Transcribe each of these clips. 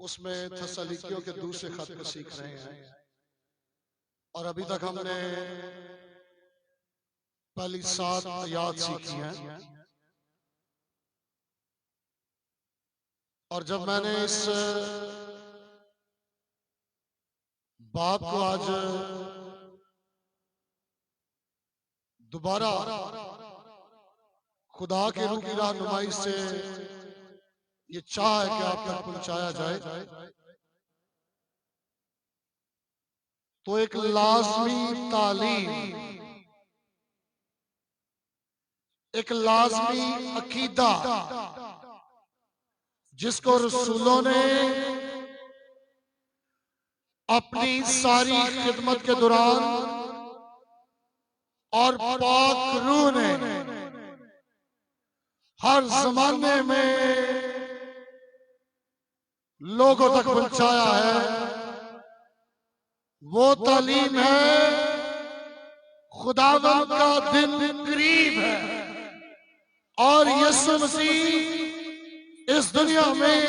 उसमें थस्सलुनीकियों के दूसरे खत को सीख रहे हैं। और अभी तक हमने पहली 7 आयत सीखी हैं। और जब मैंने इस बात को आज दोबारा खुदा के रूह की रहनुमाई से ये चाह है कि आप तक पहुंचाया जाए, तो एक लाजमी तालीम, एक लाजमी अकीदा जिसको रसूलों ने अपनी सारी खिदमत के दौरान और पाक रूह ने हर जमाने में लोगों तक पहुंचाया है, वो तालीम है खुदावंद का दिन करीब है और यीशु मसीह इस दुनिया में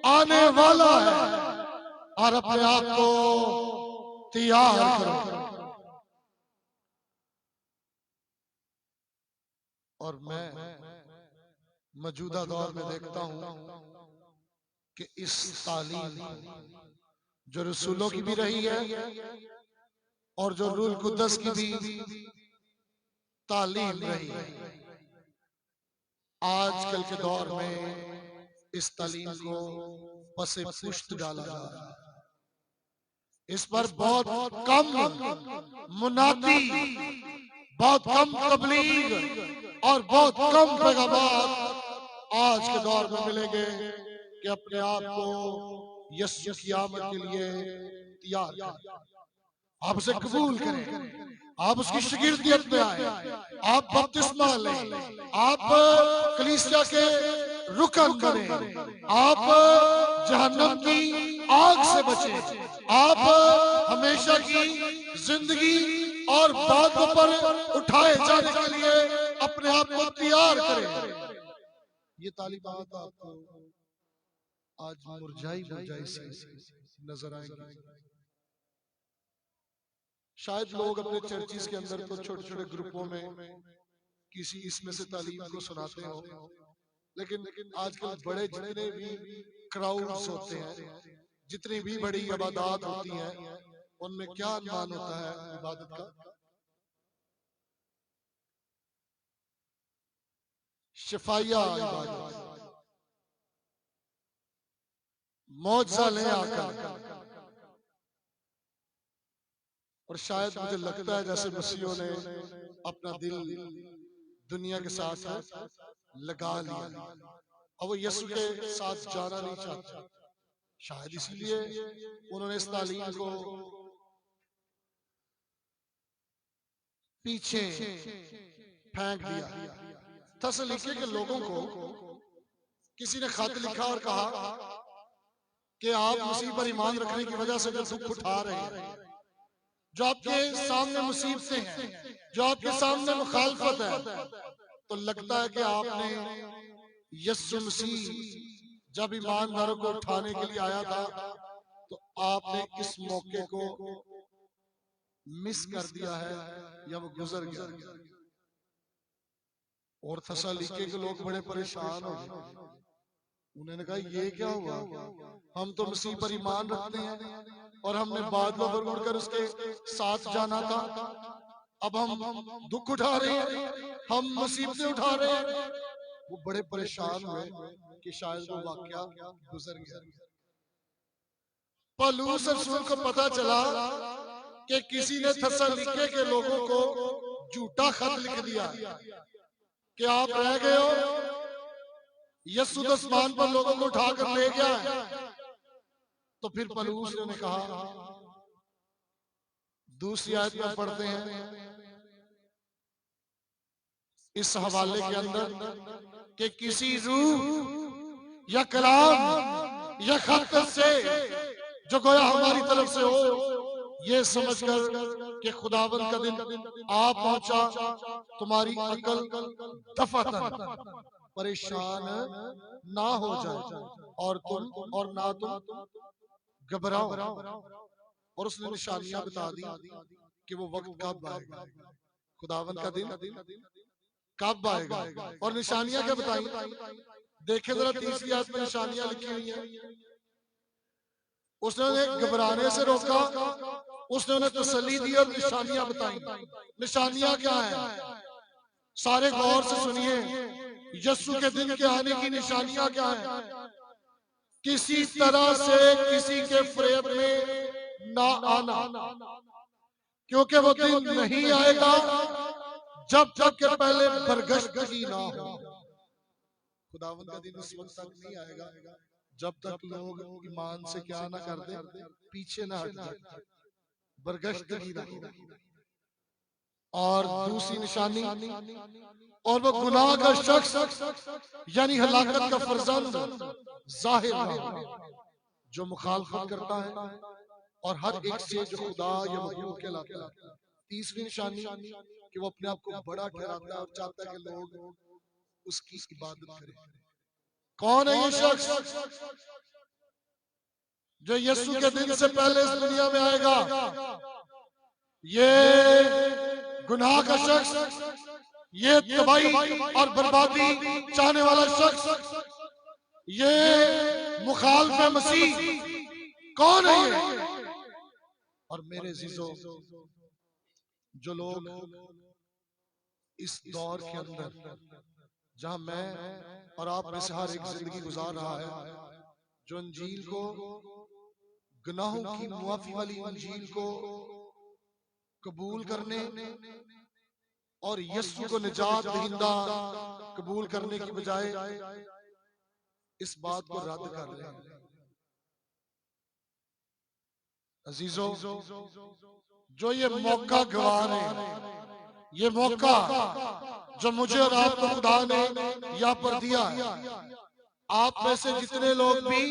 आने वाला है और अपने आप को तैयार करो। और मैं मौजूदा दौर में देखता हूं कि इस तालीम जो रसूलों की भी रही है और जो रूह कुद्दस की भी तालीम रही है, आजकल के दौर में इस तालीम को पसे पुश्त डाला जा रहा है। इस पर बहुत कम मुनादी, बहुत कम तबलीग और बहुत कम पैगाम आज के दौर में मिलेंगे कि अपने आप को यीशु की आमद के लिए तैयार करें, आप उसे कबूल करें, आप उसकी शागिर्दियत में आए, आप बपतिस्मा लें, आप कलीसिया के रुकन बने, आप जहन्नम की आग से बचे, आप हमेशा की जिंदगी और बातों पर उठाए जाने के लिए अपने आप को तैयार करें। ये तालीमात आपको आज मुरझाई सी नजर आएंगी। शायद लोग अपने चर्चिस के अंदर तो छोटे छोटे ग्रुपों में किसी इसमें से तालीम को सुनाते हो, लेकिन आजकल बड़े जितने भी क्राउड्स होते हैं, जितनी भी बड़ी इबादत होती हैं, उनमें क्या अनुमान होता है इबादत का? शिफाया इबादत, मौजज़ा ले आकर। और शायद मुझे लगता है जैसे मसीहों ने अपना दिल दुनिया के साथ लगा लिया और वो यीशु के साथ जाना नहीं चाहते, शायद इसीलिए उन्होंने इस तालीम को पीछे फेंक दिया। थस्सलुनीके के लोगों को किसी ने खत लिखा और कहा कि आप मसीह पर ईमान रखने की वजह से जो दुख उठा रहे हैं, जो आपके सामने मुसीबतें हैं, जो आपके सामने मुखालफत है, तो लगता है कि आपने यीशु मसीह जब ईमानदारों को उठाने के लिए आया था तो आपने इस मौके को मिस कर दिया है या वो गुजर गया। और थस्सलुनीके के लोग बड़े परेशान हो गए। उन्होंने कहा ये क्या हुआ, हम तो मसीह पर ईमान रखते हैं और हमने बादलों पर उड़कर उसके साथ जाना था, अब हम दुख उठा रहे हैं, हम मुसीबतें उठा रहे हैं। वो बड़े परेशान हुए कि शायद वो वाकया गुजर गया। पौलुस रसूल को पता चला कि किसी ने थस्सलुनीके के लोगों को झूठा खत लिख दिया कि आप रह गए हो, यीशु तो आसमान पर लोगों को उठाकर ले गया है। तो फिर पौलुस ने कहा, दूसरी आयत में पढ़ते हैं इस हवाले के अंदर कि किसी रूह या कलाम या खत से जो गोया हमारी तरफ से हो, ये समझकर कि खुदावंद का दिन आ पहुंचा, तुम्हारी अकल दफातन परेशान ना हो जाए और ना तुम घबराओ। और उसने निशानियां बता दी कि वो वक्त कब आएगा, खुदावन का दिन कब आएगा। और निशानियां क्या बताई, देखे जरा तीसरी आयत में निशानियां लिखी हुई हैं। उसने उन्हें घबराने से रोका, उसने उन्हें तसल्ली दी और निशानियां बताई। निशानियां क्या है, सारे गौर से सुनिए। यीशु के दिन के आने की निशानियां क्या है? किसी तरह से किसी के फ्रेम में ना आना, क्योंकि वो दिन नहीं आएगा जब तक के पहले बरगश्तगी ना हो। खुदावंद का दिन उस वक्त तक नहीं आएगा जब तक लोग ईमान से क्या ना कर दे, पीछे ना हट जाए, बरगश्तगी ना हो। और दूसरी निशानी, और वो गुनाह का शख्स यानी हलाकत का फर्जंद जाहिर ना हो, जो मुखालफत करता है और हर एक से जो खुदा या महबूब कहलाता है। तीसरी निशानी कि वो अपने आप को बड़ा ठहराता है और चाहता है कि लोग उसकी इबादत करें। कौन है ये शख्स जो यीशु के दिन से पहले इस दुनिया में आएगा? ये गुनाह का शख्स, ये तबाही और बर्बादी चाहने वाला शख्स, ये मुखालिफ मसीह कौन है ये? और मेरे अजीजों, जो लोग इस दौर के अंदर जहां मैं और आप में से हर एक जिंदगी गुजार रहा है, जो अंजील को, गुनाहों की मुआफी वाली अंजील को कबूल करने और यीशु को निजात दहिंदा कबूल करने की बजाय इस बात को रद्द कर रहे हैं। अजीजों, जो ये मौका गवा रहे हैं, ये मौका जो मुझे और आपको खुदा ने यहाँ पर दिया है, आप में से जितने लोग भी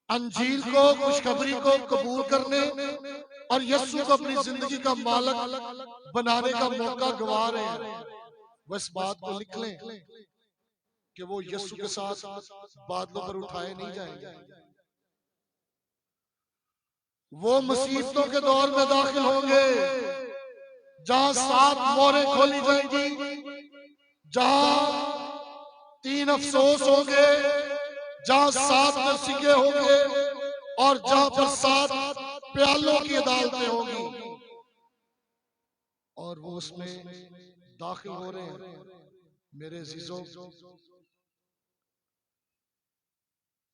अंजील को, खुशखबरी को कबूल करने और यीशु को अपनी जिंदगी का मालिक बनाने का मौका गवा रहे हैं, वो इस बात को लिख लें कि वो यीशु के साथ बादलों पर उठाए नहीं जाएंगे। वो मुसीबतों के दौर में दाखिल होंगे जहां 7 मोहरें खोली जाएंगी, जहां 3 अफसोस होंगे, जहां 7 नरसिंगे होंगे और जहां पर 7 प्यालों की अदालतें होंगी। और वो उसमें दाखिल हो रहे हैं। मेरे अजीजों,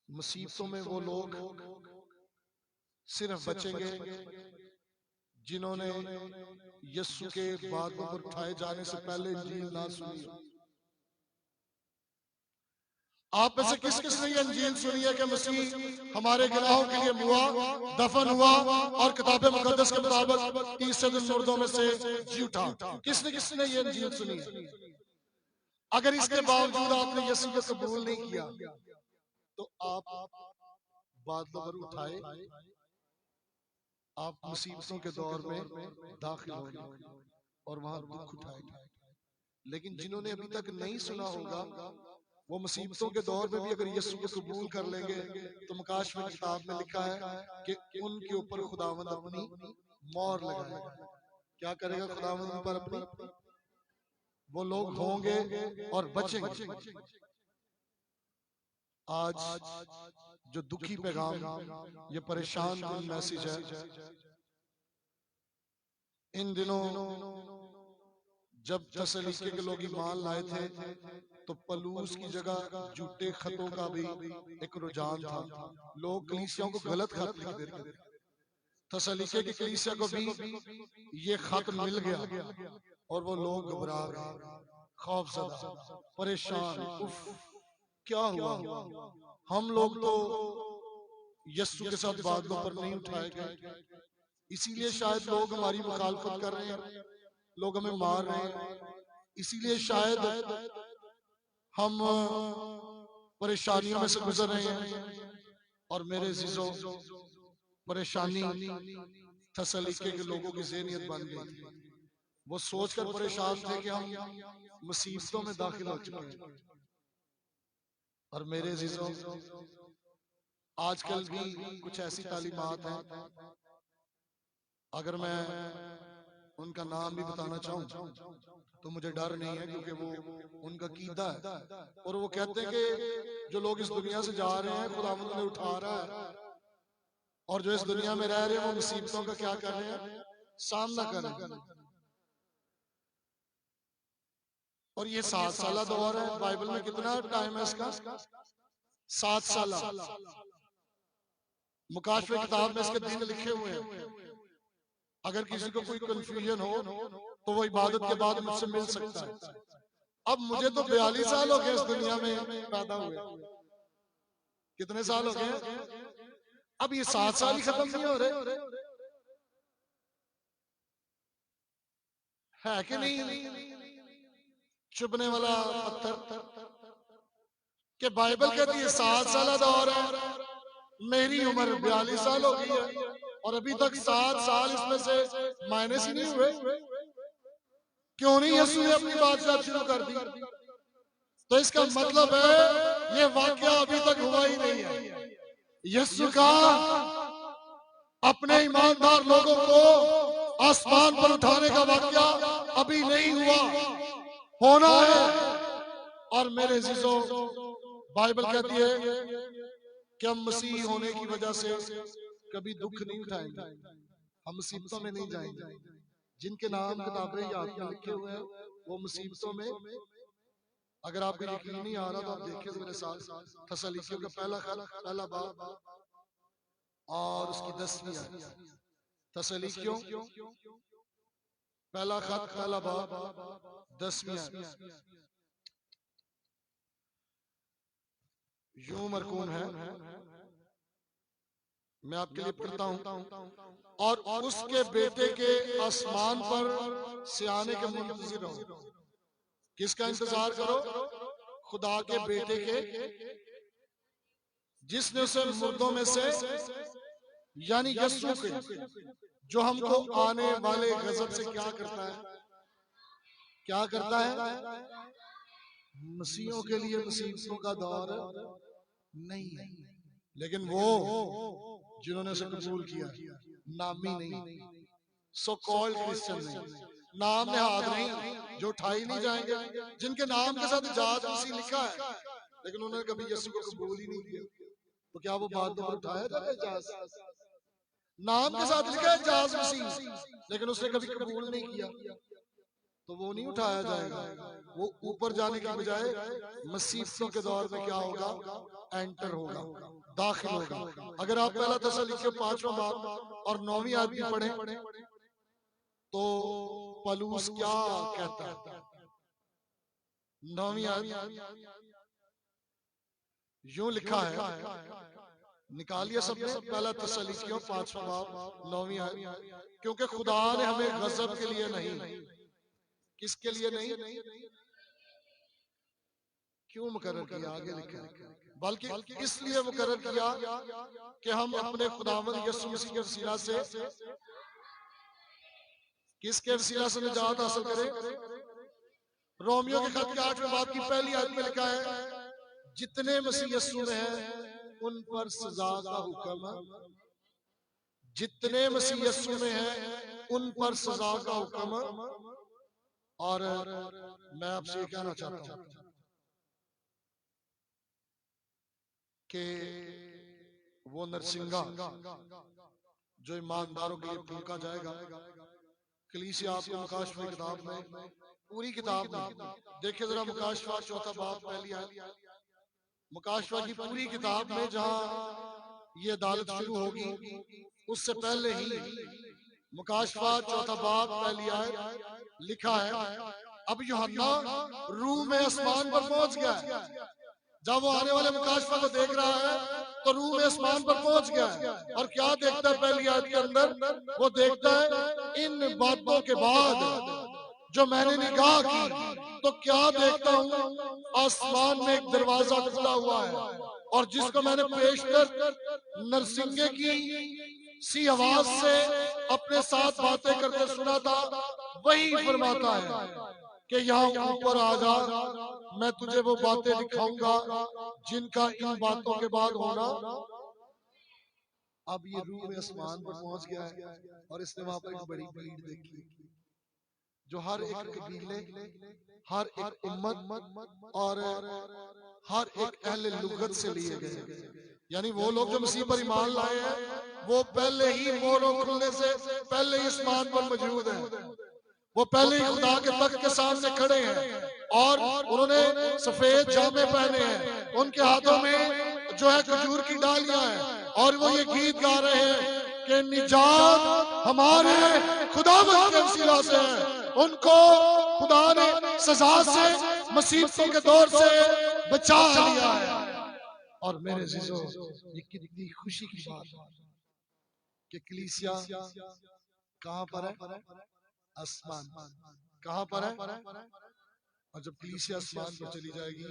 मुसीबतों में वो लोग सिर्फ बचेंगे जिन्होंने यीशु के बादलों पर उठाए जाने से पहले इंजील ना सुनी। आप में से किस किस ने ये अंजील सुनी है कि मसीह हमारे गुनाहों के लिए हुआ, दफन हुआ और किताब मुकद्दस के मुताबिक तीसरे दिन मुर्दों में से जी उठा? किसने किसने ये अंजील सुनी? अगर इसके बावजूद आपने यीशु को कबूल नहीं किया तो आप बादलों पर उठाए, आप मुसीबतों के दौर में दाखिल होंगे और वहां दुख उठाएंगे। लेकिन जिन्होंने अभी तक नहीं सुना होगा, वो मुसीबतों के दौर में भी अगर यीशु को कबूल कर लेंगे तो मकाश में किताब में लिखा है कि उनके ऊपर खुदावंद अपनी मोहर लगाएगा। क्या करेगा खुदावंद उन पर अपनी? वो लोग होंगे और बचेंगे। आज जो दुखी पैगाम, ये परेशान कुन मैसेज है। इन दिनों जब तसलीके के लोग ईमान लाए थे तो पलूस की जगह झूठे खतों का भी एक रुझान था। लोग कलीसियाओं को गलत खत लिख देते थे। तसलीके की कलीसिया को भी ये खत मिल गया और वो लोग घबरा गए, खौफजदा, परेशान। उफ, क्या हुआ? हम लोग तो यीशु के साथ बादलों पर नहीं उठाए गए, इसीलिए शायद लोग हमारी मुखालफत कर रहे हैं, लोग हमें मार रहे हैं, इसीलिए शायद हम परेशानियों में से गुजर रहे हैं। और मेरे अजीजों, परेशानी तसलीके के लोगों की ज़हनियत बन गई थी। वो सोचकर परेशान थे कि हम मुसीबतों में दाखिल हो चुके हैं। और मेरे अजीजों, आजकल भी कुछ ऐसी तालीमात हैं, अगर मैं उनका नाम भी बताना चाहूं तो मुझे डर नहीं है, क्योंकि वो उनका कीदा है। और वो कहते हैं कि जो लोग इस दुनिया से जा रहे हैं खुदावंद ने उठा रहा है, और जो इस दुनिया में रह रहे हैं वो मुसीबतों का क्या कर रहे हैं, सामना कर रहे हैं। और ये 7 साल दौर है। बाइबल में कितना टाइम है इसका? 7 साल। मुकाशफे किताब में इसके दिन लिखे हुए हैं। अगर किसी को कोई कंफ्यूजन हो तो वो इबादत के बाद मुझसे मिल सकता है। अब मुझे तो 42 साल हो गए इस दुनिया में पैदा हुए। कितने साल हो गए? अब ये 7 साल ही खत्म नहीं हो रहे, है कि नहीं? चुभने वाला पत्थर के बाइबल कहती है 7 साल दौर है। मेरी उम्र 42 साल हो गई है और अभी तक 7 साल इसमें से माइनस ही नहीं हुए। क्यों नहीं यीशु ने अपनी बात शुरू कर दी? तो इसका मतलब है ये वाकया अभी तक हुआ ही नहीं है। यीशु का अपने ईमानदार लोगों को आसमान पर उठाने का वाकया अभी नहीं हुआ, होना है। और मेरे अजीजों, बाइबल कहती है कि हम मसीह होने की वजह से कभी दुख नहीं उठाएंगे, हम मुसीबतों में नहीं जाएंगे। जिनके नाम किताबें याद में लिखे हुए हैं वो मुसीबतों में, अगर आपको यकीन नहीं आ रहा तो आप देखें मेरे साथ थस्सलुनीकियों का पहला खत पहला बाब और उसकी 10वीं आयत। थस्सलुनीकियों पहला खत पहला बाब 10वीं आयत यूं मरकूम है, मैं आपके लिए पढ़ता हूं। और उसके बेटे के आसमान पर से आने के मुंतजिर रहो। किसका इंतजार करो? खुदा के बेटे के, जिसने उसे मुर्दों में से यानी यीशु के, जो हमको आने वाले गजब से क्या करता है? क्या करता है? मसीहों के लिए मुसीबतों का दौर नहीं है, लेकिन वो जिन्होंने उसे कबूल किया, नामी नहीं, सो कॉल्ड क्रिश्चियन नहीं, नाम नेहाद नहीं, जो उठाई नहीं जाएंगे, जिनके नाम के साथ इजाज़ मसीह लिखा है लेकिन उन्होंने कभी यीशु को कबूल ही नहीं किया, तो क्या वो बाद में उठाया जाएगा इजाज़? नाम के साथ लिखा है इजाज़ मसीह, लेकिन उसने कभी कबूल नहीं किया, तो वो नहीं उठाया जाएगा। वो ऊपर जाने के बजाय मुसीबतों के दौर में क्या होगा? एंटर होगा, दाखिल होगा। अगर आप पहला थस्सलुनीकियों 5वां बाब और 9वीं आयत भी पढ़ें तो पौलुस क्या कहता है? 9वीं आयत यूं लिखा है, निकालिए सबने पहला थस्सलुनीकियों 5वां बाब 9वीं आयत। क्योंकि खुदा ने हमें गजब के लिए नहीं, किसके लिए नहीं, क्यों मुकर्रर किया? आगे लिखा है, बल्कि इसलिए मुकर्रर किया कि हम अपने खुदावंद यीशु मसीह के वसीला से, किसके वसीला से निजात हासिल करें? रोमियो के खत के 8वें बाब की पहली आयत में लिखा है, जितने मसीह यीशु में हैं उन पर सजा का हुक्म, जितने मसीह यीशु में हैं उन पर सजा का हुक्म। और मैं आपसे ये कहना चाहता हूं कि वो नरसिंगा जो ईमानदारों के लिए फूंका जाएगा, कलीसिया आपको मुकाशफा किताब में, पूरी किताब में देखिए जरा, मुकाशफा 4वां बाब पहली आयत, मुकाशफा की पूरी किताब में जहां ये अदालत शुरू होगी उससे पहले ही मुकाशफा 4वां बाब पहली आयत लिखा है, अब यूहन्ना रूह में आसमान पर पहुंच गया है। जब वो आने वाले मुकाशफा को देख रहा है तो रूह में आसमान पर पहुंच गया है, और क्या देखता है? पहली आयत के अंदर वो देखता है, इन बातों के बाद जो मैंने निगाह की तो क्या देखता हूँ, आसमान में एक दरवाजा खुला हुआ है, और जिसको मैंने पेशतर नरसिंगे की सी आवाज से अपने साथ बातें करते सुना था, वही फरमाता है कि यहाँ ऊपर आ जा, मैं तुझे वो बातें दिखाऊंगा जिनका इन बातों के बाद होना। अब ये रूह में आसमान पर पहुंच गया है और इसने वहां पर एक बड़ी भीड़ देखी, जो हर एक कबीले, हर एक उम्मत और हर एक अहले लुगत से लिए गए। यानी वो लोग जो मसीह पर ईमान लाए हैं वो पहले ही मोहरों खुलने से पहले ही आसमान पर मौजूद है। वो पहले ही खुदा के तख्त के सामने खड़े हैं और उन्होंने सफेद जामे पहने हैं, उनके हाथों में जो है खजूर की डालियां हैं और वो ये गीत गा रहे हैं कि निजात हमारे खुदावंद के वसीला से है। उनको खुदा ने सजा से, मुसीबतों के दौर से बचा लिया है। और मेरे अजीजों, ये कितनी खुशी की बात है कि कलीसिया कहां पर है? आसमान। कहां पर है? और जब कलीसिया आसमान पर चली जाएगी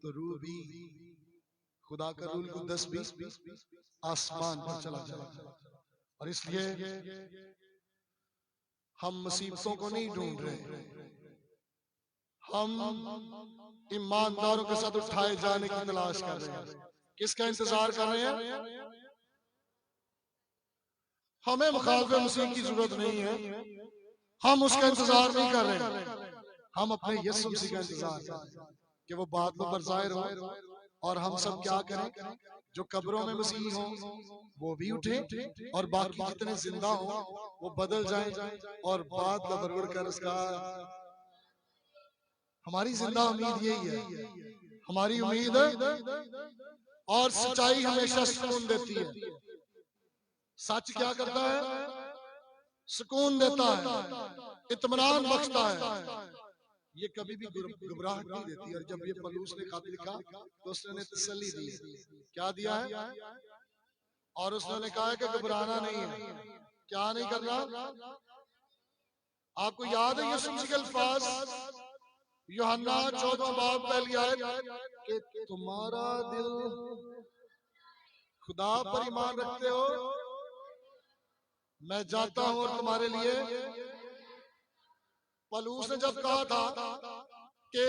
तो रूह भी खुदा का रूल कुद्दस भी आसमान पर चला जाएगा। और इसलिए हम मुसीबतों को नहीं ढूंढ रहे, हम ईमानदारों के साथ उठाए जाने की तलाश कर रहे हैं। किसका इंतजार कर रहे हैं? हमें मुखालिफे मसीह की जरूरत नहीं है, हम उसका इंतजार नहीं कर रहे। हम अपने यीशु मसीह का इंतजार कर रहे हैं कि वो बादलों पर जाहिर हो और हम सब क्या करें? जो कब्रों में मसीह हो वो भी उठे और बाकी जितने जिंदा हो वो बदल जाएं और बादल पर उड़कर उसका। हमारी जिंदा उम्मीद यही है, हमारी उम्मीद और सच्चाई हमेशा सुकून देती है। सच क्या करता है? सुकून देता है, इत्मीनान बख्शता है, ये कभी भी घबराहट नहीं देती। और जब ये पलूस ने खत लिखा तो उसने तसल्ली दी। क्या दिया है? और उसने कहा है कि घबराना नहीं है। क्या नहीं करना? आपको याद है यीशु मसीह के अल्फाज यूहन्ना 14 बाब पहली आयत कि तुम्हारा दिल खुदा पर ईमान रखते हो, मैं जाता हूं और तुम्हारे लिए। पलूस ने जब कहा था कि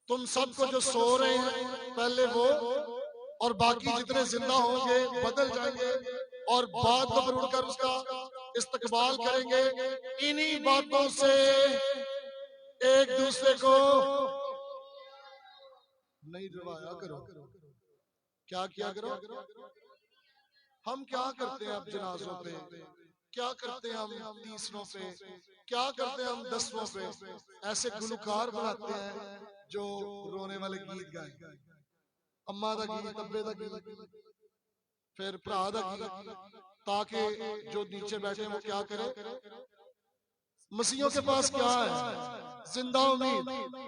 तुम सबको जो सो रहे हैं पहले वो और बाकी जितने जिंदा होंगे बदल जाएंगे और बाद में उड़कर उसका इस्तकबाल करेंगे, इन्हीं बातों से एक दूसरे को नहीं डरवाया करो। क्या किया करो? हम क्या करते हैं अब जनाजों पे? क्या करते हैं हम तीसरों पे? क्या करते हैं हम दसवों पे? ऐसे गुलकार बनाते हैं जो रोने वाले गीत गाए, अम्मा दा गीत, अब्बे दा गीत, फिर भरा दा गीत, ताकि जो नीचे बैठे वो क्या करे? मसीहों के पास क्या है? जिंदा उम्मीद।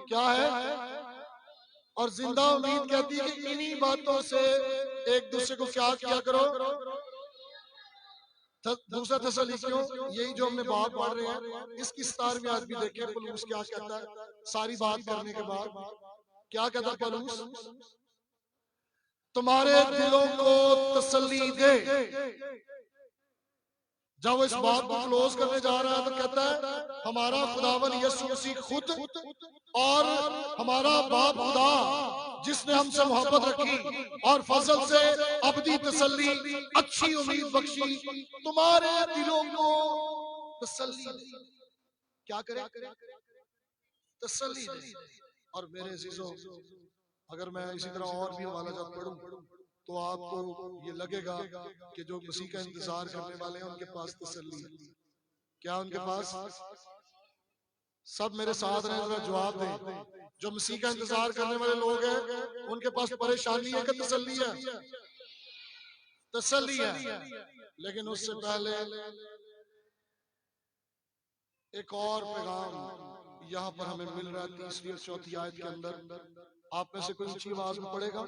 क्या है? और जिंदा उम्मीद कहती है कि इन्हीं बातों से एक दूसरे को क्या किया करो? दूसरा तसल्लीकियों, यही जो हमने बात पढ़ रहे हैं, इसकी 17वीं आयत भी देखें पौलुस क्या कहता है। सारी बात करने के बाद क्या कहता है पौलुस? तुम्हारे दिलों को तसल्ली दे। जब वो इस बात को क्लोज करने जा रहा है तो कहता है हमारा खुदावन यीशु मसीह खुद और हमारा बाप खुदा जिसने हमसे मोहब्बत रखी और फजल से अबदी तसल्ली, अच्छी उम्मीद बख्शी, तुम्हारे दिलों को तसल्ली दे। क्या करे? तसल्ली दे। और मेरे अजीजों, अगर मैं इसी तरह और भी हवाला जात पढ़ूं तो आपको ये लगेगा कि जो मसीह का इंतजार करने वाले हैं उनके पास तसल्ली है। क्या उनके पास? सब मेरे साथ रहें, जरा जवाब दें। जो मसीह का इंतजार करने वाले लोग हैं उनके पास परेशानी है कि तसल्ली है? तसल्ली है। लेकिन उससे पहले एक और पैगाम यहाँ पर हमें मिल रहा है 3री और 4थी आयत के अंदर। आप में से कोई ऊंची आवाज में पढ़ेगा?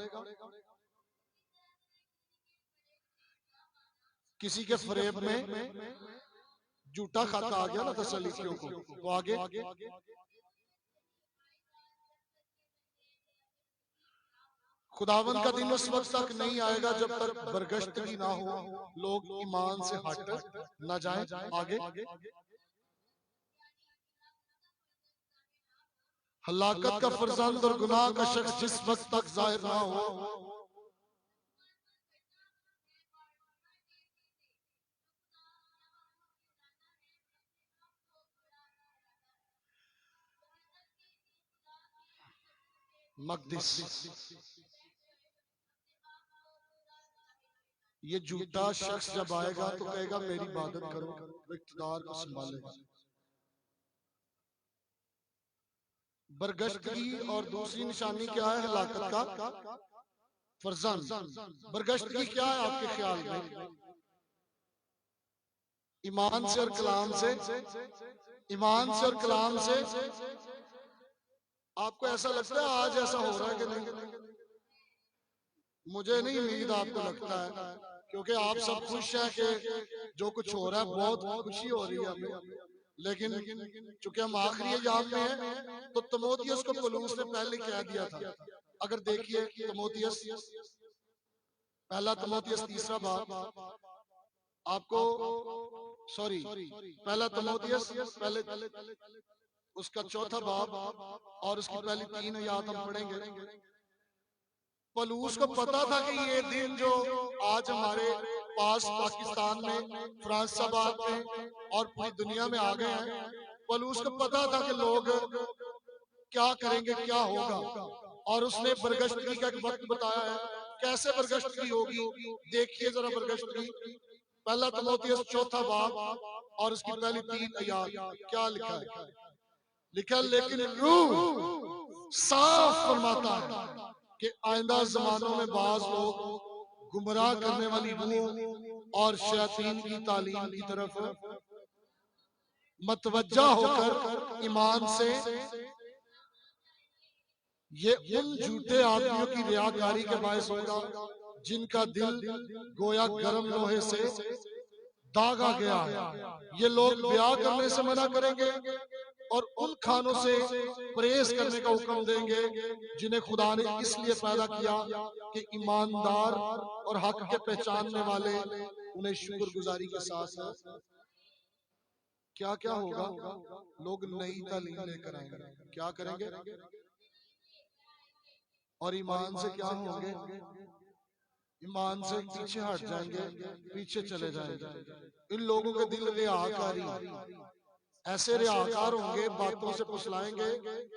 किसी के फरेब में झूठा खाता आ गया ना तसल्लीकियों को, तो आगे खुदावन का दिन उस वक्त तक नहीं आएगा जब तक बरगश्तगी ना हो, लोग ईमान से हट ना जाएं। आगे हलाकत का फर्जंद और गुनाह का शख्स जिस वक्त तक जाहिर ना हो, मकदिस, ये झूठा शख्स जब आएगा तो कहेगा मेरी इबादत करो, वो इख्तिदार को संभालेगा। बरगश्तगी और दूसरी निशानी क्या है हलाकत का फर्जंद। बरगश्तगी क्या है आपके ख्याल में? ईमान से और कलाम से, ईमान से और कलाम से। आपको ऐसा लगता है आज ऐसा हो रहा है कि नहीं? मुझे नहीं उम्मीद आपको लगता है, क्योंकि आप सब खुश हैं कि जो कुछ हो रहा है बहुत खुशी हो रही है हमें। लेकिन चूंकि हम आखिरी अय्याम में हैं, तो तिमोथियस को पौलुस ने पहले कह दिया था। अगर देखिए तिमोथियस, पहला तिमोथियस तीसरा बाब, आपको सॉरी पहला तिमोथियस पहले उसका चौथा बाब और उसकी पहली 3 आयत हम पढ़ेंगे। पौलुस को पता था कि ये दिन जो आज हमारे पास पाकिस्तान में, फ्रांसाबाद में और पूरी दुनिया में आ गए हैं, पौलुस को पता था कि लोग क्या करेंगे, क्या होगा, और उसने बरगश्तगी का एक वक्त बताया है। कैसे बरगश्तगी होगी देखिए जरा। बरगश्तगी पहला तिमोथियस चौथा बाब और उसकी पहली 3 आयत क्या लिखा है? लिखा लेकिन रूह साफ फरमाता है कि आइंदा जमानों में बाज लोग गुमराह करने वाली रूह और शैतान की तालीम की तरफ मतवज्जा होकर ईमान से ये उन झूठे आदमियों की रियाकारी के बायस होगा जिनका दिल गोया गर्म लोहे से दागा गया है। ये लोग ब्याह करने से मना करेंगे और उन खानों से परहेज करने का हुक्म देंगे जिन्हें खुदा ने इसलिए पैदा किया कि ईमानदार और हक के पहचानने वाले उन्हें शुक्रगुजारी के साथ क्या क्या होगा, लोग नई तालीम लेकर आएंगे। क्या करेंगे? और ईमान से क्या होंगे? ईमान से पीछे हट जाएंगे, पीछे चले जाएंगे। इन लोगों के दिल रियाकारी, ऐसे रियाकार होंगे, बातों से फुसलाएंगे,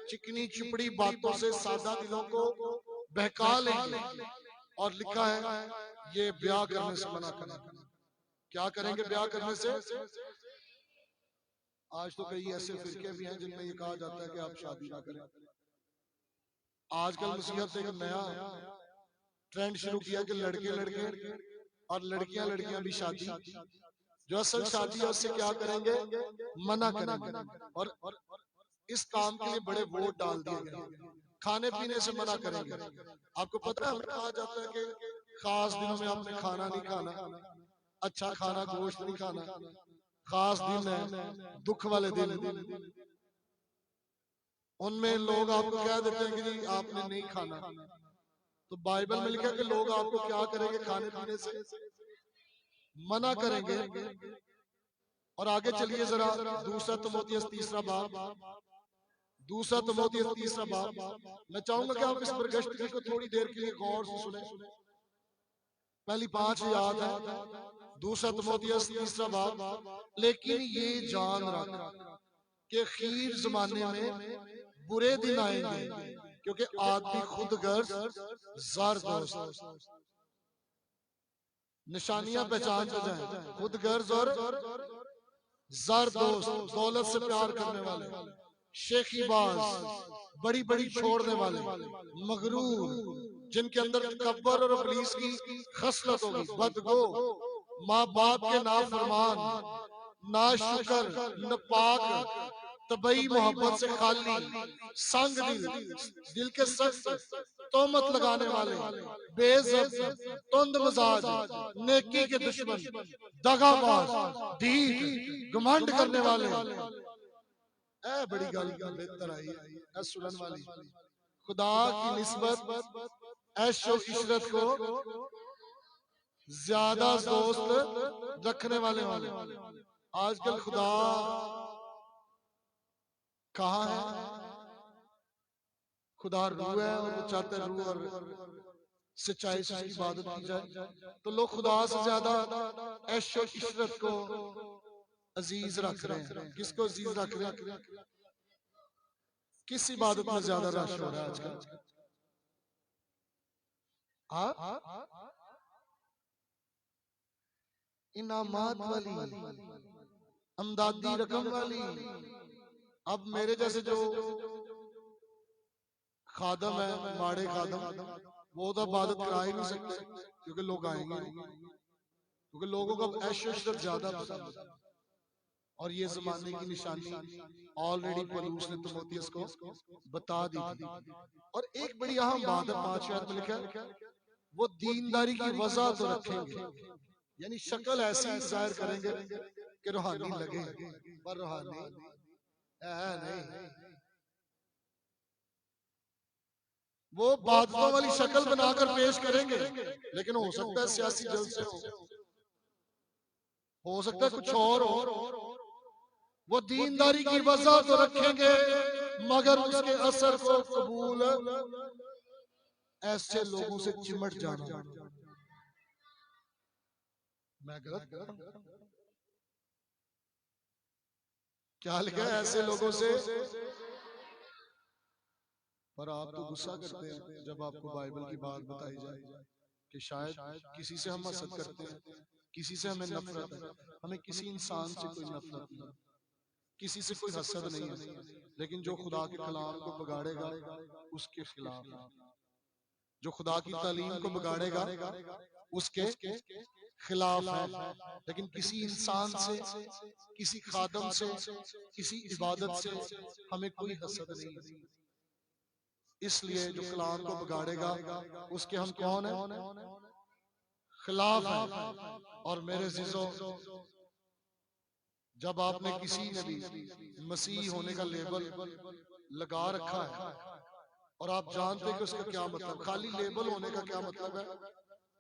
चिकनी चुपड़ी बातों से सादा दिलों को बहका लेंगे। और लिखा है ये ब्याह करने से मना करेंगे। क्या करेंगे ब्याह करने से? आज तो कई ऐसे फिरके भी हैं जिनमें ये कहा जाता है कि आप शादी ना करें। आजकल मुसीबत एक नया ट्रेंड शुरू किया कि लड़के लड़के और लड़कियां लड़कियां भी शादी, जो असल शादी है उससे क्या करेंगे? मना करेंगे। और इस काम के लिए बड़े वोट डाल दिए गए। खाने पीने से मना करेंगे। आपको पता है कहा जाता है कि खास दिनों में आपने खाना नहीं खाना, अच्छा खाना गोश्त नहीं खाना, खास दिन है दुख वाले दिन, उनमें लोग आपको कह देते हैं कि आपने नहीं खाना। तो बाइबल में लिखा है कि लोग आपको क्या करेंगे? खाने पीने से मना करेंगे। और आगे चलिए जरा दूसरा तिमोथियस तीसरा बाब, दूसरा तिमोथियस तीसरा बाब। मैं चाहूंगा कि आप इस बरगश्तगी को थोड़ी देर के लिए गौर से सुने। पहली 5 याद है, दूसरा तिमोथियस तीसरा बाब। लेकिन ये जान रख कि खीर जमाने में बुरे दिन आएंगे, क्योंकि आदमी खुद गर्ज जार दोस्त। निशानियां पहचान जाए, खुद गर्ज और जार दोस्त, दौलत से प्यार करने वाले, शेखीबाज, बड़ी बड़ी छोड़ने वाले, मगरूर, जिनके अंदर तकब्बर और इब्लीस की खसलत होगी, बदगो, माँ बाप के नाफरमान, नाशुकर, नापाक, तबई मोहब्बत से खाली, संग दिल, दिल के सख्त, तोहमत लगाने वाले, बेइज्जत, तुंद मिजाज, नेकी के दुश्मन, दगाबाज, ढीठ, घमंड करने वाले। ए बड़ी गल बेहतर आई है सुनन वाली। खुदा की निस्बत ऐशो इशरत को ज्यादा दोस्त रखने वाले वाले। आजकल खुदा कहाँ है? खुदा रूह है और वो चाहता है रूह और सच्चाई से उसकी इबादत की जाए। तो लोग खुदा से ज्यादा ऐशो इशरत को अजीज रख रहे हैं। किसको अजीज रख रहे हैं? किस इबादत में ज्यादा रश हो रहा है आजकल? इनामात वाली, अमदादी रकम वाली। अब मेरे जैसे जो खादम है, माड़े खादम, वो तो इबादत करा ही नहीं सकते क्योंकि लोग आएंगे, क्योंकि लोगों को ऐशो इशरत ज्यादा पसंद है। और ये जमाने की निशानी ऑलरेडी पलूस ने तिमोथियस को बता दी थी। और एक बड़ी अहम बात है 5 आयत में लिखा है, वो दीनदारी की वजह तो रखेंगे, यानी शक्ल ऐसी जाहिर करेंगे कि रूहानी लगे, पर रूहानी है नहीं। वो बादलों वाली शक्ल बनाकर पेश करेंगे, लेकिन हो सकता है सियासी जलसे हो सकता है कुछ और हो। वो दीनदारी की वजह तो रखेंगे, मगर उसके असर को कबूल ऐसे लोगों से चिमट जाना। मैं गलत क्या लिखा है? ऐसे लोगों से। पर आप तो गुस्सा करते हैं जब आपको बाइबल की बात बताई जाए कि शायद किसी से हम हसद करते हैं, किसी से हमें नफरत है। हमें किसी इंसान से कोई नफरत नहीं, किसी से कोई हसद नहीं है, लेकिन जो खुदा के कलाम को बिगाड़ेगा उसके खिलाफ है। जो खुदा की तालीम को बिगाड़ेगा उसके खिलाफ है। लेकिन किसी इंसान से, किसी खादम से, किसी इबादत से हमें कोई हसद नहीं है। इसलिए जो कलाम को बिगाड़ेगा उसके हम कौन है? खिलाफ है। और मेरे जीजो, जब आपने किसी ने भी मसीह होने का लेबल लगा रखा है और आप जानते हैं कि उसका क्या मतलब, खाली लेबल होने का क्या मतलब है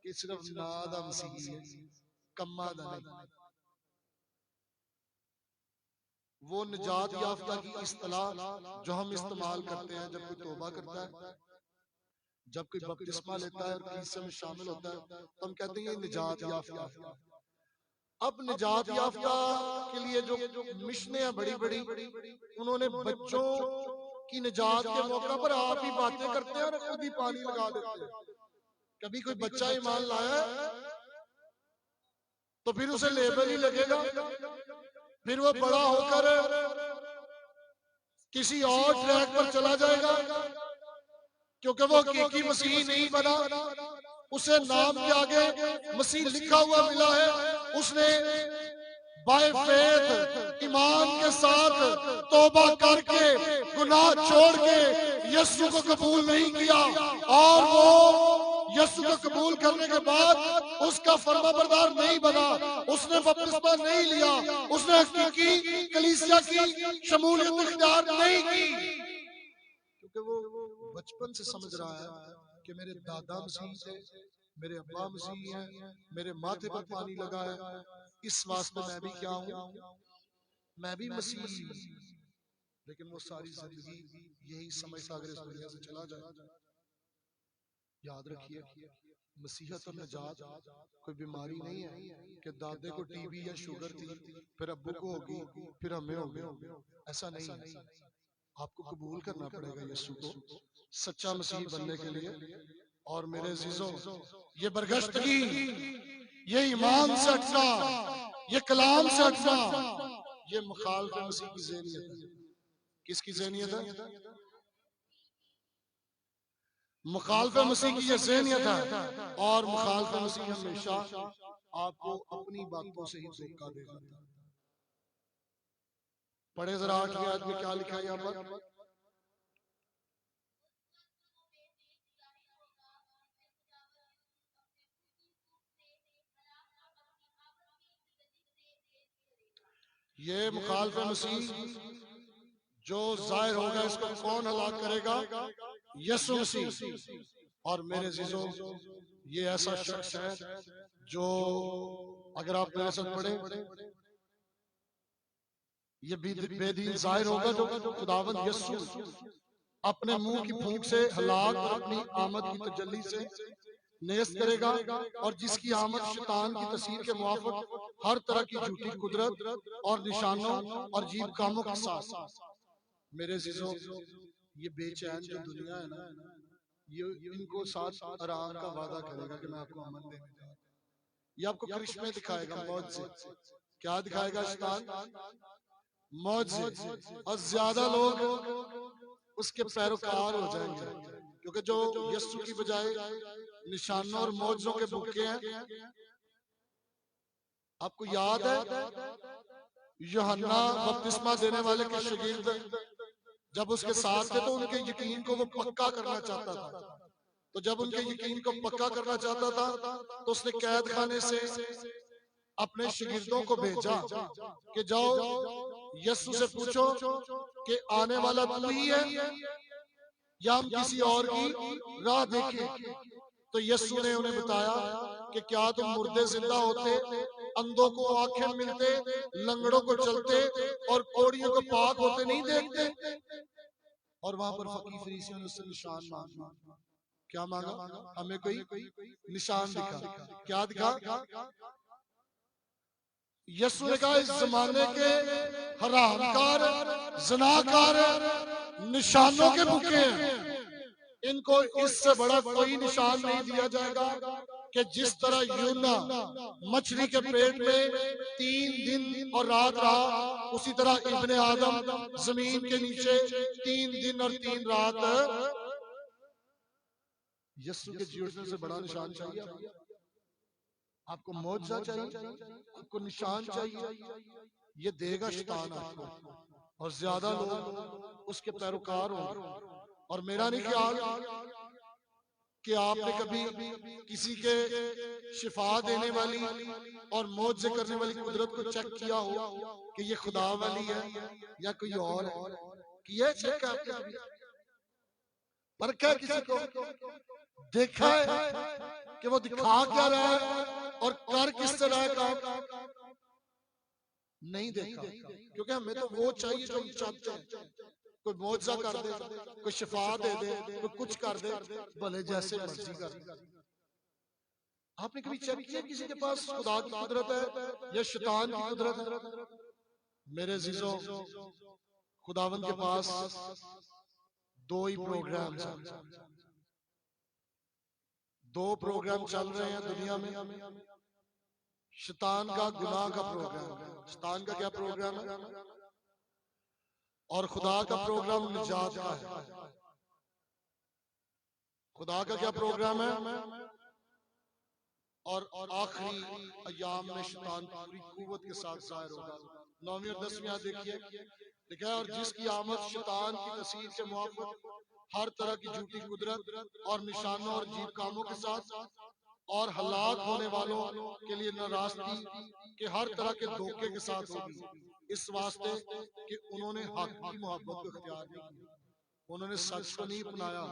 कि सिर्फ नादा मसीही है, कम्मादा नहीं। वो निजात याफ्ता की इस्तिलाह जो हम इस्तेमाल करते हैं जब कोई तौबा करता है, जब कोई बपतिस्मा लेता है और कलीसिया में शामिल होता है, तो हम कहते हैं ये निजात याफ्ता। अब निजात याफ्ता के लिए जो मिशनें हैं बड़ी बड़ी, उन्होंने बच्चों की निजात के मौका पर आप ही बातें करते हैं और खुद ही पानी लगा देते हैं। कभी कोई बच्चा ईमान लाया है तो फिर उसे लेबल ही लगेगा, फिर वो बड़ा होकर किसी और ट्रैक पर चला जाएगा क्योंकि वो हकीकी मसीह नहीं बना। उसे नाम के आगे मसीह लिखा हुआ मिला है, उसने बाय फेथ ईमान के साथ तौबा करके गुनाह छोड़ के यीशु को कबूल नहीं किया, और वो यीशु को कबूल करने के बाद उसका फरमाबरदार नहीं बना, उसने बपतिस्मा नहीं लिया, उसने हकीकी कलीसिया की शमूलियत इख्तियार नहीं की, क्योंकि वो बचपन से समझ रहा है कि मेरे दादा मसीह थे, मेरे अब्बा मसीह हैं, मेरे माथे पर पानी लगा है, इस वास्ते मैं भी क्या हूं, मैं भी मसीह। लेकिन वो सारी जिंदगी यही समझता अगर इस दुनिया से चला जाए। याद रखिए, मसीहत और निजात कोई बीमारी नहीं है कि दादे को टीबी या शुगर थी, फिर अब्बू को होगी, फिर हमें होगी। ऐसा नहीं है। आपको कबूल करना पड़ेगा यीशु को सच्चा मसीह बनने के लिए। और मेरे अजीजों, ये बरगश्तगी, ये ईमान से हटना, ये कलाम से हटना, ये मुखालिफ मसीह की ज़हनियत है। किसकी ज़हनियत है? मुखालिफ मसीह की ये ज़हनियत है। और मुखालिफ मसीह हमेशा आपको अपनी बातों से ही धोखा देगा। पढ़े जरा 8वीं आयत में क्या लिखा है यहाँ पर? ये मुखालिफ मसीह जो जाहिर होगा, इसको कौन हलाक करेगा? यीशु मसीह। और मेरे अजीजों, ये ऐसा शख्स है जो, अगर आप मेरे साथ पढ़े, ये बेदीन जाहिर होगा जो खुदावंद यीशु अपने मुंह की फूंक से हलाक और अपनी आमद की तजल्ली से नेस्त करेगा, और जिसकी आमद शैतान की तस्वीर के मुआफिक हर तरह की झूठी कुदरत और निशानों और जीव कामों के साथ। मेरे अजीजों, ये बेचैन जो दुनिया है ना, ये इनको साथ आराम का वादा करेगा कि मैं आपको अमन देने जा रहा हूं। ये आपको करिश्मे दिखाएगा, मौज से। क्या दिखाएगा शैतान? मौज से। और ज्यादा लोग उसके पैरोकार हो जाएंगे, क्योंकि जो यीशु की बजाय निशानों और मौजों के भूखे हैं। आपको याद है यूहन्ना बपतिस्मा देने वाले के शागिर्द जब उसके साथ थे तो उनके यकीन को वो पक्का करना चाहता था। तो जब उनके यकीन को पक्का करना चाहता था तो उसने कैद खाने से अपने शागिर्दों को भेजा कि जाओ यीशु से पूछो कि आने वाला तू ही है या हम किसी और की राह देखें। तो यीशु ने उन्हें बताया कि क्या तुम मुर्दे जिंदा होते, अंधों को आंखें मिलते, लंगड़ों को चलते और कोड़ियों को पाक होते नहीं देखते? और वहां पर फकीर फरीसियों ने उससे निशान मांगा। क्या मांगा? हमें कोई निशान दिखा। क्या दिखा? यीशु ने कहा इस जमाने के हरामकार, ज़नाकार निशानों के भूखे हैं, इनको इससे बड़ा कोई निशान नहीं दिया जाएगा कि जिस तरह यूना मछली के पेट में 3 दिन और रात रहा, उसी तरह इब्ने आदम जमीन के नीचे 3 दिन और 3 रात। यीशु के जी उठने से बड़ा निशान चाहिए? आपको मौजज़ा चाहिए? आपको निशान चाहिए? ये देगा शैतान आपको, और ज्यादा लोग उसके पैरोकार होंगे। और मेरा नहीं ख्याल कि आपने कभी किसी के शिफा देने वाली और मौजज़े करने वाली कुदरत को चेक किया हो कि ये खुदा वाली है या कोई और है। किया चेक आपने? परखा किसी को? देखा है कि वो दिखा क्या रहा है और कर किस तरह का? नहीं देखा, क्योंकि हमें तो वो चाहिए जो हम चाहते हैं। कोई मौजज़ा कर दे, कोई शिफा दे दे, कोई कुछ कर दे, भले जैसे मर्जी कर दे। आपने कभी चेक किया किसी के पास खुदा की कुदरत है या शैतान की कुदरत है? मेरे अजीजों, खुदावंद के पास 2 ही प्रोग्राम हैं। 2 प्रोग्राम चल रहे हैं दुनिया में। शैतान का गुनाह का प्रोग्राम है। शैतान का क्या प्रोग्राम है? और खुदा का प्रोग्राम निजात का है। खुदा का क्या प्रोग्राम है? और आखिरी अयाम में शैतान पूरी कुव्वत के साथ जाहिर होगा। 9वीं और 10वीं आयत देखिए, लिखा है और जिसकी आमद शैतान की तस्वीर के मुआफिक हर तरह की झूठी कुदरत और निशानों और जीव कामों के साथ और हलाक होने वालों के लिए नाराजगी के हर तरह के धोखे के साथ होगी, इस वास्ते कि उन्होंने हक की मोहब्बत को इख्तियार नहीं किया, उन्होंने सच को नहीं अपनाया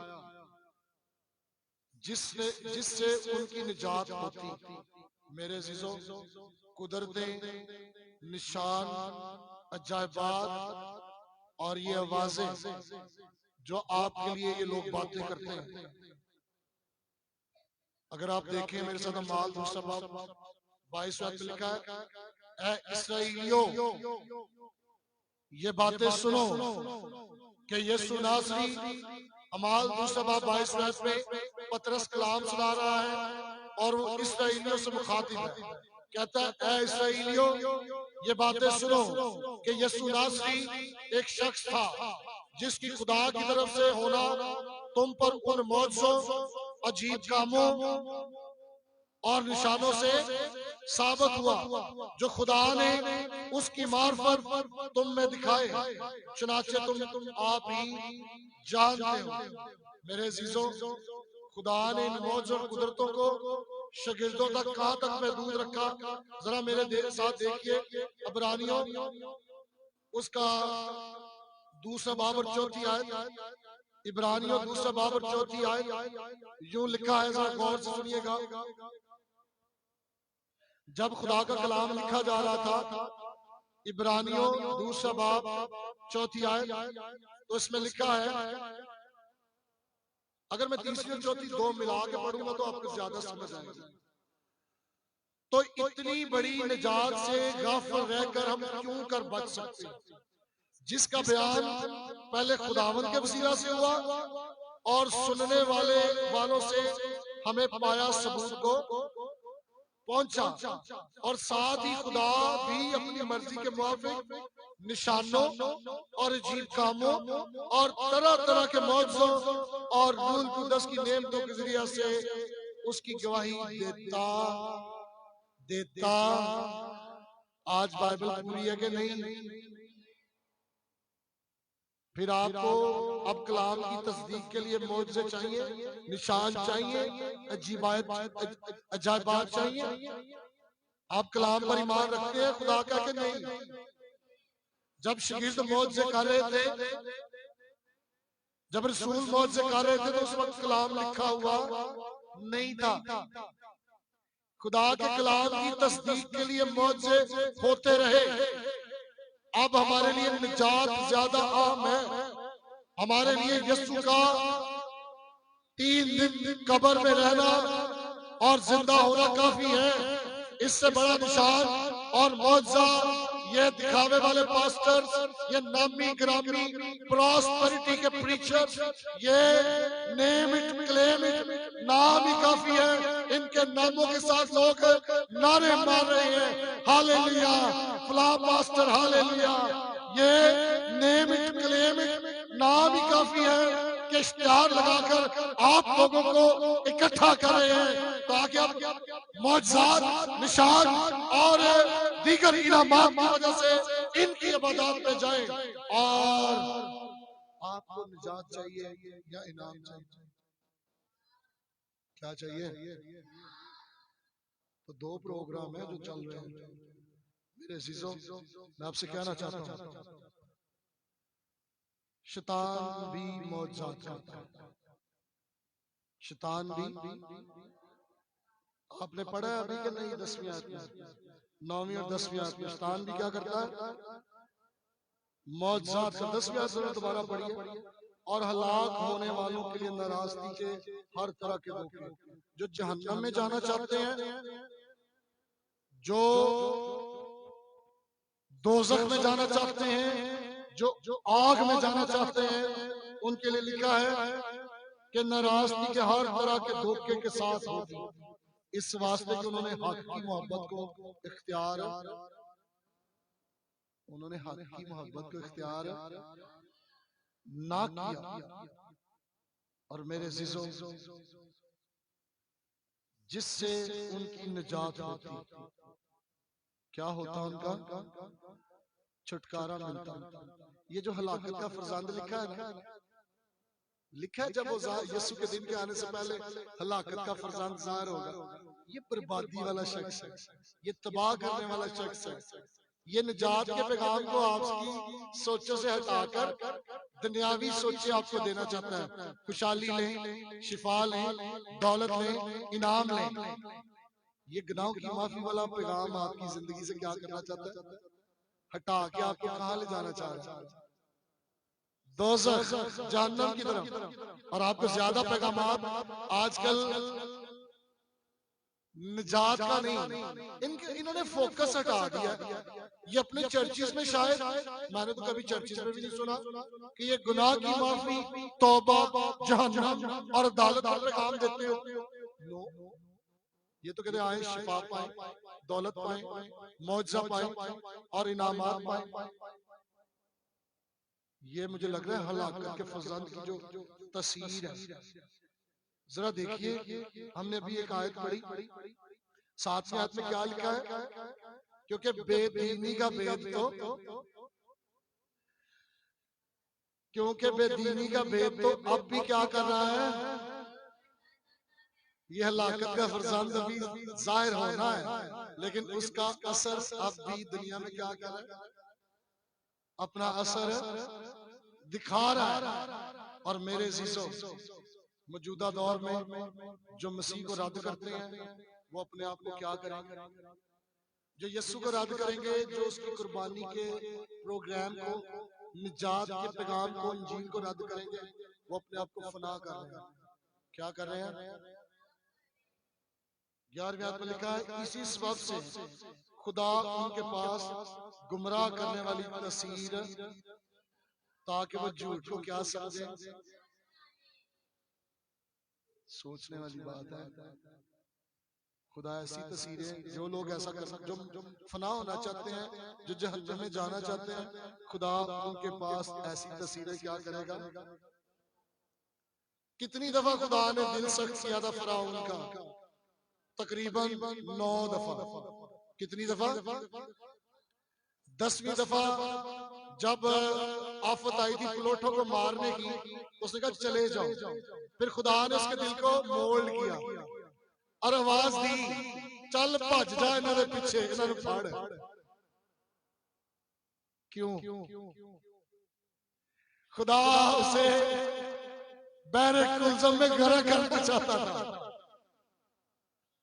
जिससे उनकी निजात होती। मेरे अजीजों, कुदरतें, निशान, अजायबात और ये आवाजें जो आपके लिए ये लोग बातें करते हैं, अगर आप देखें मेरे साथ अमाल दूसरा बाब 22 में लिखा है, ऐ इस्राएलियों ये बातें सुनो कि यीशु नासरी, अमाल दूसरा बाब 22 में पतरस कलाम सुना रहा है और वो इस्राएलियों से मुखातिब है। कहता है, ऐ इस्राएलियों ये बातें सुनो कि यीशु नासरी एक शख्स था जिसकी खुदा की तरफ से होना तुम पर उन मौजज़ों, अजीब कामों और निशानों से साबित हुआ जो खुदा ने उसकी मार्फत तुम में दिखाए, चुनाचे तुम आप ही जानते हो। मेरे अजीजों, खुदा ने इन मौज और कुदरतों को शागिर्दों तक कहां तक महदूद रखा? जरा मेरे साथ देखिए, इब्रानियों उसका दूसरा बाब और चौथी आयत, इब्रानियों दूसरा बाब और चौथी आयत यूं लिखा है, जरा गौर से सुनिएगा। जब खुदा का कलाम लिखा जा रहा था, इब्रानियों दूसरा बाब चौथी आयत, तो इसमें लिखा है अगर मैं तीसरी और चौथी दो मिला के पढ़ूंगा तो आपको ज्यादा समझ आएगा। तो इतनी बड़ी निजात से गाफिल रहकर हम क्यों कर बच सकते हैं, जिसका बयान पहले खुदावन के वसीला से हुआ और सुनने वालों से हमें पाया सबूत को पहुंचा, और साथ ही खुदा भी अपनी मर्जी के मुताबिक निशानों और अजीब कामों और तरह तरह के मौजों और रूह कुदस की नेमतों के जरिए से उसकी गवाही देता। आज बाइबल पूरी है कि नहीं? फिर आपको अब कलाम की तस्दीक के लिए मौजज़े चाहिए, निशान चाहिए, अजायबात चाहिए। आप कलाम पर ईमान रखते हैं खुदा का कि नहीं? जब शागिर्द मौजज़े कर रहे थे, जब रसूल मौजज़े कर रहे थे, तो उस वक्त कलाम लिखा हुआ नहीं था। खुदा के कलाम की तस्दीक के लिए मौजज़े होते रहे। अब हमारे लिए निजात ज्यादा आम है। हमारे लिए यीशु का 3 दिन कब्र में रहना और जिंदा होना काफी है। इससे बड़ा निशान और मौजज़ा ये दिखावे वाले पास्टर्स, ये नामी ग्रामी प्रॉस्पेरिटी के प्रीचर्स, ये नेम इट क्लेम इट नाम ही काफी है। इनके नामों के साथ लोग नारे मार रहे हैं, हालेलुया फला पास्टर हालेलुया। ये नेम इट क्लेम इट नाम ही काफी है कि इश्तिहार लगाकर आप लोगों को इकट्ठा कर रहे हैं ताकि आप मौजज़ात, निशान और दीगर इनामात की वजह से इनकी इबादत में जाएं। और आपको निजात चाहिए या इनाम चाहिए? क्या चाहिए? तो 2 प्रोग्राम है जो चल रहे हैं मेरे अजीजों। मैं आपसे कहना चाहता हूँ, शैतान भी मौजज़ात करता है। शैतान भी, आपने पढ़ा है अभी कि नहीं? 10वीं आयत में, 9वीं और 10वीं आयत में शैतान भी क्या करता है? मौजज़ात का। 10वीं आयत में दोबारा पढ़िए। और हलाक होने वालों के लिए नाराजगी के हर तरह के धोखे, जो जहन्नम में जाना चाहते हैं, जो दोज़ख में जाना चाहते हैं, जो आग में जाना चाहते हैं, उनके लिए लिखा है कि नाराजगी के हर तरह के धोखे के साथ होगी, इस वास्ते कि उन्होंने हक की मोहब्बत को इख्तियार ना किया। और मेरे अज़ीज़ों, जिससे उनकी निजात होती, क्या होता? उनका छुटकारा मिलता। ये जो हलाकत का फरजंद लिखा है ना, लिखा है जब वो यीशु के दिन के आने से पहले हलाकत का फरजंद ज़ाहिर होगा। ये बर्बादी वाला शख्स है, ये तबाह करने वाला शख्स है। ये निजात के पैगाम को आपकी सोचों से हटाकर दुनियावी सोचें आपको देना चाहता है। खुशहाली लें, शिफा लें, दौलत लें, इनाम लें। ये गुनाहों की माफी वाला पैगाम आपकी जिंदगी से क्या करना चाहता है? हटा के आपको कहाँ ले जाना चाह रहा है? दोज़ख, जहन्नम की तरफ। और आपको ज्यादा पैगाम आजकल निजात का नहीं, इन्होंने फोकस हटा दिया। ये अपने चर्चिस में, शायद मैंने तो कभी चर्चिस में भी नहीं सुना कि ये गुनाह की माफी, तौबा, जहन्नम और अदालत का पैगाम देते हो। नो, ये तो कहते आए शिफा पाए, दौलत पाए, मौजज़ा पाए और इनामात पाए। ये मुझे लग रहा है हलाकत के फरजंद की जो तस्वीर है। जरा देखिए, हमने अभी एक आयत पढ़ी, 7वीं आयत में क्या लिखा है? क्योंकि बेदीनी का भेद तो अब भी क्या कर रहा है? यह हलाकत का फरजंद अभी जाहिर होना है, लेकिन उसका असर अब भी दुनिया में क्या कर रहा है? अपना असर दिखा रहा है। और मेरे अज़ीज़ों, मौजूदा दौर में जो मसीह को रद्द करते हैं, वो अपने आप को क्या करेंगे? जो यीशु को रद्द करेंगे, जो उसकी कुर्बानी के प्रोग्राम को, निजात के पैगाम को, इंजील को रद्द करेंगे, वो अपने आप को फना कर रहे हैं। क्या कर रहे हैं? 11वीं आयत में लिखा है इसी सबब से खुदा उनके पास गुमराह करने वाली तस्वीर, ताकि वो झूठ को क्या समझे। सोचने वाली बात है। खुदा ऐसी तस्वीरें, जो लोग ऐसा कर सकते, जो फना होना चाहते हैं, जो जहन्नम में जाना चाहते हैं, खुदा उनके पास ऐसी तस्वीरें क्या करेगा। कितनी दफा खुदा ने दिल सख्त किया था फिरौन का? तकरीबन 9 दफा। कितनी दफा? 10वीं दफा जब आफत आई थी प्लोटो को मारने की, उसने कहा चले जाओ। फिर खुदा ने उसके दिल को मोल्ड किया और आवाज दी, चल भज जा इन्हां दे पिछे, इन्हां नूं फड़। क्यों? खुदा उसे बहरे कुल्ज़म में गर्क करना चाहता था।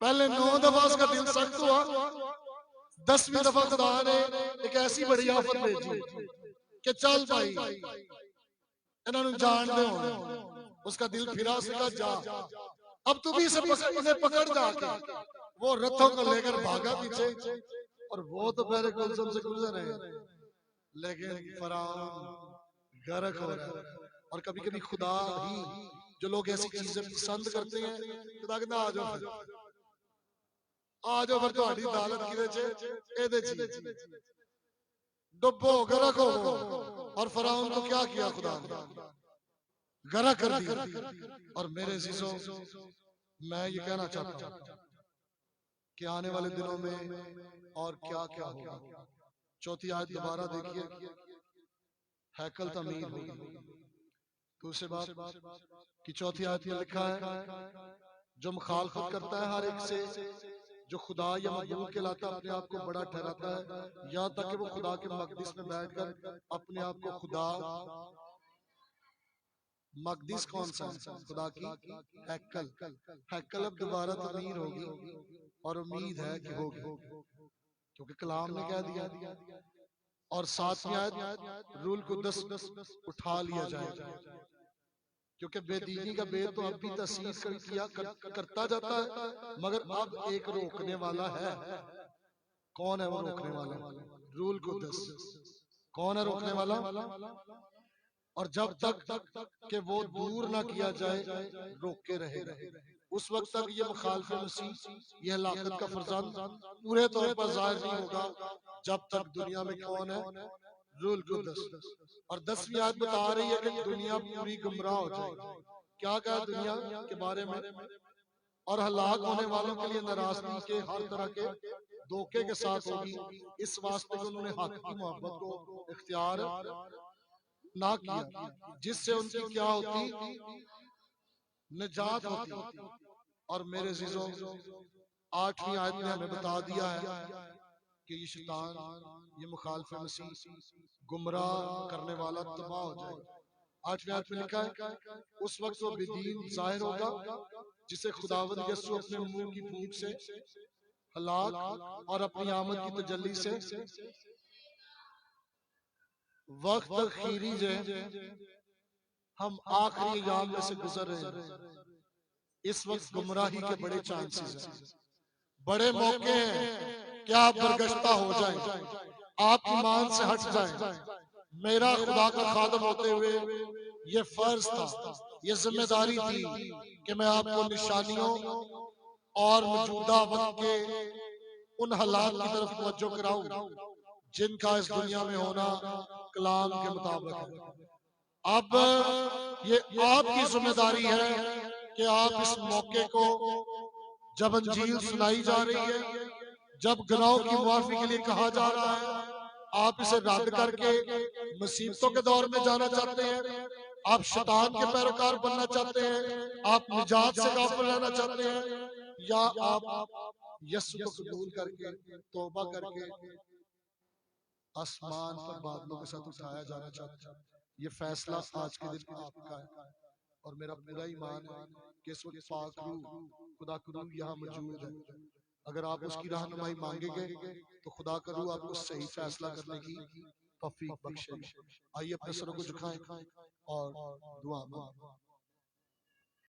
पहले 9 दफा उसका दिल सख्त हुआ, 10वीं दफा खुदा ने एक ऐसी बड़ी आफत भेजी कि चल भाई इन्हां नूं जान दे। उसका दिल फिरा, उसने कहा जा, अब तू भी इसे पकड़ जाके। वो रथों को लेकर भागा पीछे, और वो तो बहरे कुल्ज़म से गुजर रहे हैं, लेकिन फरौन गर्क हो रहा है। और कभी कभी खुदा ही, जो लोग ऐसी चीजें पसंद करते हैं, खुदा कहता आ जाओ फिर तुम्हारी अदालत किदे च, एदे च डुबो, गर्क हो। और फरौन को क्या किया खुदा ने? गर्क कर दिया। और मेरे अजीजों, मैं ये कहना चाहता हूं कि आने वाले दिनों में और क्या क्या होगा। 4थी आयत दोबारा देखिए, हैकल तमीर होगी। दूसरे बात की 4थी आयत में लिखा है, जो मुखालफत करता है हर एक से जो खुदा या मबूद के लाता, अपने आप को बड़ा ठहराता है, यहाँ तक कि वो खुदा के मकदिस में बैठकर अपने आप को खुदा, मकदिस कौन सा है? खुदा की हैकल। हैकल अब दोबारा तमीर होगी, और उम्मीद है कि होगी, क्योंकि कलाम ने कह दिया। और 7वीं आयत, रूल कुद्दस उठा लिया जाएगा, क्योंकि बेदीनी का बेद तो अब भी तस्वीर करता जाता है, मगर अब एक रोकने वाला है। कौन है वो रोकने वाला? रूल कुद्दस। कौन है रोकने वाला? और जब तक कि वो दूर ना किया जाए, रोके रहेगा। उस वक्त तक ये मुखालिफ मसीह, यह हलाकत का फरजंद पूरे तौर पर जाहिर नहीं होगा, जब तक दुनिया में कौन है? रूल कुद्दस। और 10वीं आयत बता रही है कि दुनिया पूरी गुमराह हो जाएगी। क्या कहा दुनिया के बारे में? और हलाक होने वालों के लिए नाराजगी के हर तरह के धोखे के साथ होगी, इस वास्ते कि उन्होंने हक की मोहब्बत को इख्तियार ना किया, जिससे उनकी क्या होती? निजात होती। और मेरे अजीजों, 8वीं आयत ने हमें बता दिया है कि ये शैतान, ये मुखालिफ मसीह, गुमराह करने वाला तबाह हो जाएगा। 8वीं आयत में लिखा है, उस वक्त वो बेदीन जाहिर होगा, जिसे खुदावंद यीशु अपने मुंह की फूंक से, हलाक और अपनी आमद की तजल्ली से वक्त खीरी जे हम आखिरी अयाम में से गुजर रहे हैं। इस वक्त गुमराही के बड़े चांसेस हैं, बड़े मौके हैं कि आप बरगश्ता हो जाएं, आप ईमान से हट जाएं। मेरा खुदा का खादम होते हुए ये फर्ज था, ये जिम्मेदारी थी कि मैं आपको निशानियों और मौजूदा वक्त के उन हालात की तरफ तवज्जो कराऊं जिनका इस दुनिया में होना कलाम के मुताबिक है। अब ये आपकी जिम्मेदारी है कि आप इस मौके को, जब अंजील सुनाई जा रही है, जब गुनाहों की माफी के लिए कहा जा रहा है, आप इसे रद्द करके मुसीबतों के दौर में जाना चाहते हैं, आप शैतान के पैरोकार बनना चाहते हैं, आप निजात से गाफिल रहना चाहते हैं, या आप यीशु को कबूल करके तौबा करके आसमान पर बादलों के साथ उठाया जाना चाहते हैं। ये फैसला आज के दिन आपका है। और मेरा पूरा ईमान है कि इस वक्त पाक रूह, खुदा का रूह यहाँ मौजूद है। अगर आप उसकी रहनुमाई मांगेंगे तो खुदा का रूह आपको सही फैसला करने की तौफीक बख्शेगा। आइए अपने सरों को झुकाएं और दुआ मांगें।